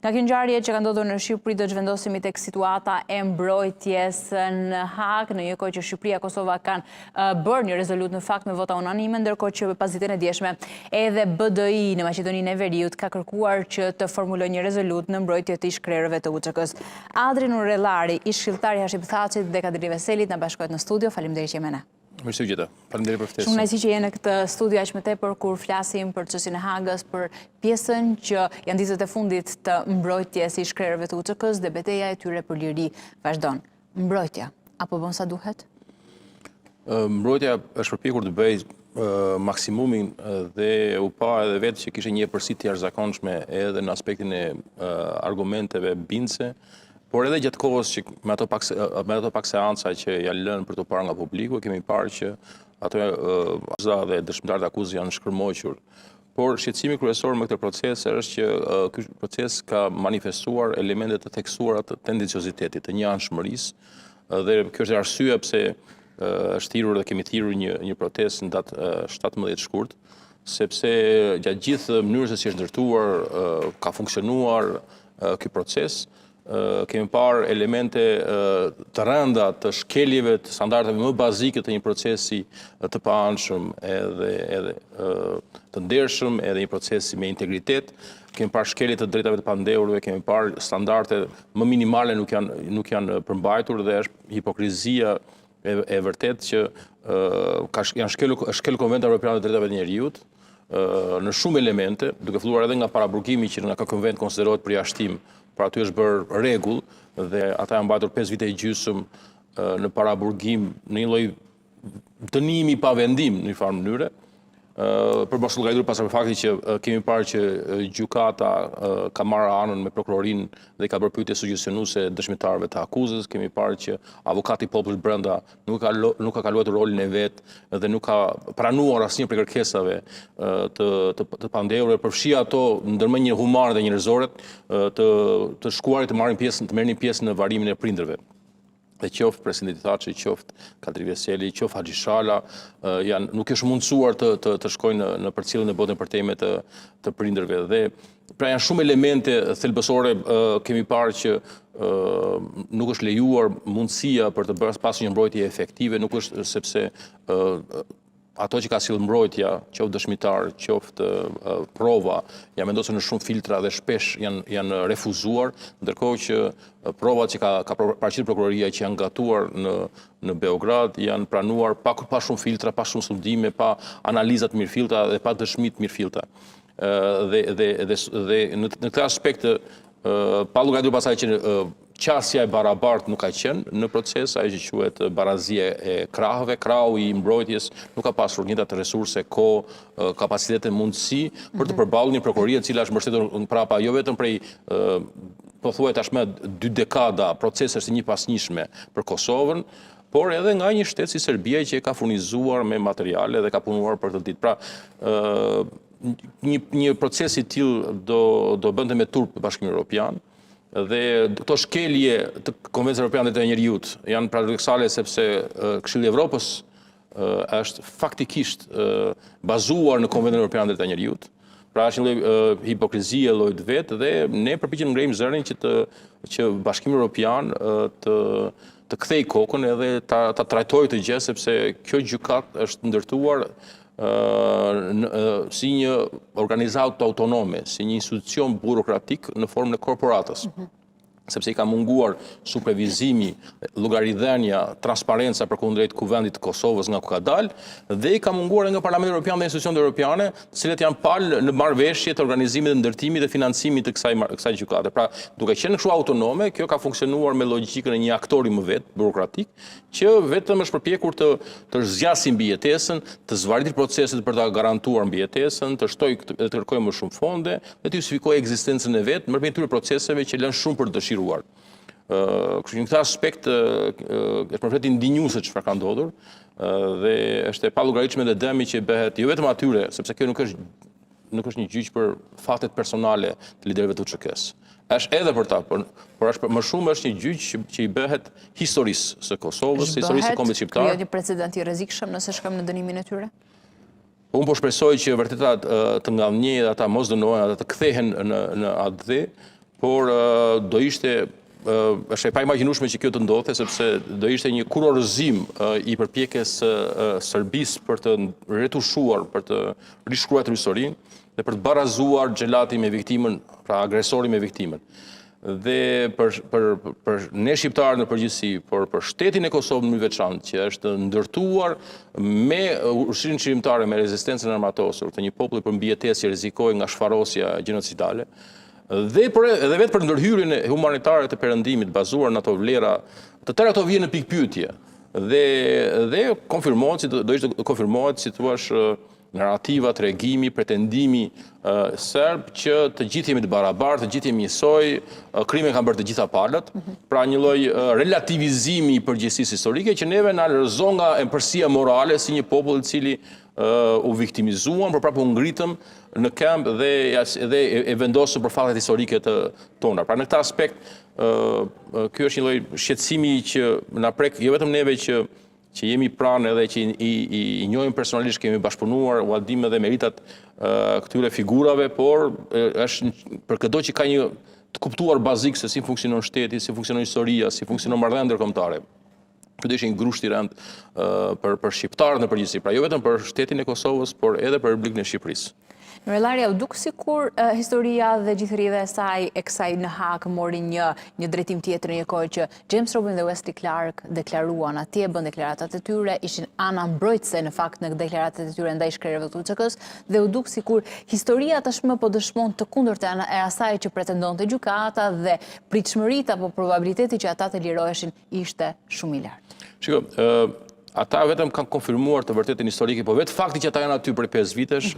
Nga kjo ngjarje që ka ndodhur në Shqipëri do të zhvendosemi tek situata e mbrojtjes në Hag, në një kohë që Shqipëria e Kosova kanë bërë një rezolut në fakt me vota unanime, ndërkohë që pas ditën e djeshme edhe BDI në Maqedoninë e Veriut ka kërkuar që të formulojë një rezolut në mbrojtje të ish-krerëve të UÇK-s. Adrian Urrellari, ish-këshilltari i Hashim Thaçit dhe Kadri Veselit na bashkohet në studio. Faleminderit që jeni me ne. Mirë se u gjeta. Faleminderit për ftesën. Shumë kënaqësi që jeni në këtë studio aq më tepër kur flasim për çështjen e Hagës, për pjesën që janë ditët e fundit të mbrojtjes së ish-krerëve të UÇK-s dhe betejë e tyre për liri vazhdon. Mbrojtja apo bën sa duhet? Mbrojtja është përpjekur të bëjë maksimumin dhe u pa edhe vetë që kishte një epërsi të jashtëzakonshme edhe në aspektin e argumenteve bindëse, por edhe gjatë kohës që me ato pak seanca që janë lënë për të parë nga publiku, kemi parë që ato akuza dhe dëshmitarët akuzë janë shkërmoqur. Por shqetësimi kryesor me këtë proces është që ky proces ka manifestuar elemente të theksuara të tendenciozitetit, të njëanshmërisë, dhe kjo është arsyeja pse është thirrur dhe kemi thirrur një protestë në datë 17 shkurt, sepse gjatë gjithë mënyrës se si është ndërtuar, ka funksionuar ky proces, kemi parë elemente të rënda të shkeljeve të standardeve më bazike të një procesi të paanshëm edhe të ndershëm, edhe një procesi me integritet. Kemi parë shkelje të drejtave të pandehurve, kemi parë standarde më minimale nuk janë përmbajtur dhe është hipokrizia e vërtet që janë shkel Konventi Evropian të Drejtave të Njerëzit në shumë elemente, duke filluar edhe nga paraburgimi që nga ky konvent konsiderohet përjashtim. Pra aty është bërë rregull dhe ata janë mbajtur 5 vite e gjysmë në paraburgim, në një lloj dënimi pa vendim në një farë mënyre, për mos llogaritur pas faktit që kemi parë që gjykata ka marrë anën me prokurorin dhe ka bërë pyetje sugjestionuese dëshmitarëve të akuzës. Kemi parë që avokati i popullit brenda nuk ka kaluar rolin e vet dhe nuk ka pranuar asnjë prej kërkesave të pandehurve, përfshi ato ndërmend një humane dhe njerëzore të shkuarit të merrnin pjesë në varimin e prindërve. Dhe qoftë presidenti Thaçi, qoftë Kadri Veseli, qoftë Haxhi Shala, nuk është mundësuar të shkojnë në përcjelljen e botën për teme të prindërve. Dhe pra janë shumë elemente thelbësore, kemi parë që nuk është lejuar mundësia për të pasur një mbrojtje efektive, nuk është sepse ato që ka sjellë mbrojtja, qoftë dëshmitar, qoftë prova, janë vendosur në shumë filtra dhe shpesh janë refuzuar, ndërkohë që provat që ka paraqitur prokuroria që janë gatuar në Beograd janë pranuar pa shumë filtra, pa shumë studime, pa analiza të mirëfillta dhe pa dëshmi të mirëfillta. Dhe në këtë aspekt, pa llogaritur pasaj që qasja e barabartë nuk ka qenë në proces, ajo që quhet barazia e krahëve. Krahu i mbrojtjes nuk ka pasur njëjtat resurse, kohë, kapacitet e mundësi për të përballur një prokurori e cila është mbështetur mbrapa jo vetëm prej pothuaj tashmë 2 dekada procesesh të njëpasnjëshme për Kosovën, por edhe nga një shtet si Serbia që ka furnizuar me materiale dhe ka punuar për të ditë. Pra, një proces i tillë do bënte me turp Bashkimin Evropian. Dhe këto shkelje të Konventit Evropian të Njerëzit janë paradoksale sepse Këshilli i Evropës është faktikisht bazuar në Konventin Evropian të Njerëzit. Pra është një lloj hipokrizie lloj vet dhe ne përpiqemi ngrejmë zërin që Bashkimi Evropian të kthej kokën edhe ta trajtojë të gjë, sepse kjo gjykat është ndërtuar si një organizatë autonome, si një institucion burokratik në formën e korporatës. Sepse i ka munguar supervizimi, llogaridhënia, transparenca përkundrejt kuvendit të Kosovës nga ku ka dalë, dhe i ka munguar nga Parlamenti Evropian dhe institucionet europiane, të cilat janë palë në marrëveshje të organizimit dhe ndërtimit dhe financimit të kësaj gjykate. Pra, duke qenë kështu autonome, kjo ka funksionuar me logjikën e një aktori më vet, burokratik, që vetëm është përpjekur të zgjasë mbijetesën, të zvarritë proceset për ta garantuar mbijetesën, të shtojë të kërkojë më shumë fonde dhe të justifikojë ekzistencën e vet ndërmjet këtyre proceseve që lënë shumë për dëshiruar. Kështu në këtë aspekt është përflet indinjuese çfarë ka ndodhur dhe është e pallogaritshme dhe dëmi që bëhet jo vetëm atyre, sepse kjo nuk është një gjyq për fatet personale të liderëve të UÇK-s. Është edhe për ta, por më shumë është një gjyq që i bëhet historisë së Kosovës, historisë së kombit shqiptar. Bëhet një precedent i rrezikshëm nëse shkojmë në dënimin e tyre? Unë po shpresoj që vërtetat të ngallënjej dhe ata mos dënohen, ata të kthehen në AD, por do ishte është e paimagjinueshme që kjo të ndodhte, sepse do ishte një kurorëzim i përpjekjes Serbisë për të retushuar, për të rishkruar historinë dhe për të barazuar xhelatin me viktimën, pra agresorin me viktimën. Dhe për ne shqiptarë në përgjithësi, por për shtetin e Kosovës në veçantë, që është ndërtuar me ushtrinë çlimtare, me rezistencën armatosur të një populli përmbijetesë që rrezikoi nga shfarosja gjenocidale, dhe vetë për ndërhyrjen humanitare të perëndimit bazuar në ato vlera, të tëra ato vjen në pikpyetje. Dhe konfirmohet, do ishte konfirmohet, si thua, narrativa, tregimi, pretendimi serb që të gjithë jemi të barabartë, të gjithë jemi njësoj, krimin kanë bërë të gjitha palët, pra një lloj relativizimi i përgjegjësisë historike që neve na lërzon nga empërsia morale si një popull i cili u viktimizuan, por prapë u ngritëm në këmbë dhe e vendosëm për fatet historike të tona. Pra në këtë aspekt, ky është një lloj shqetësimi që na prek jo vetëm neve që jemi pranë edhe që i njohim personalisht, kemi bashkëpunuar, u aldim edhe meritat këtyre figurave, por është për çdo që ka një të kuptuar bazik se si funksionon shteti, si funksionon historia, si funksionon marrëdhënia ndërkombëtare. Ky do ishte një grusht i rëndë për shqiptarët në përgjithësi, pra jo vetëm për shtetin e Kosovës, por edhe për Republikën e Shqipërisë. Nurelaria, u duk sikur historia dhe gjithëria e kësaj në Haag mori një drejtim tjetër, një kohë që James Robin dhe Wesley Clark deklaruan, atje bën deklaratat e tyre, ishin ana mbrojtëse në fakt në deklaratat e tyre ndaj shkrerëve të UÇK-s, dhe u duk sikur historia tashmë po dëshmon të kundërtën e asaj që pretendonte gjykata dhe pritshmëritë apo probabiliteti që ata të liroheshin ishte shumë i lartë. Shiko, ata vetëm kanë konfirmuar të vërtetën historike, po vetë fakti që ata janë aty për 5 vitesh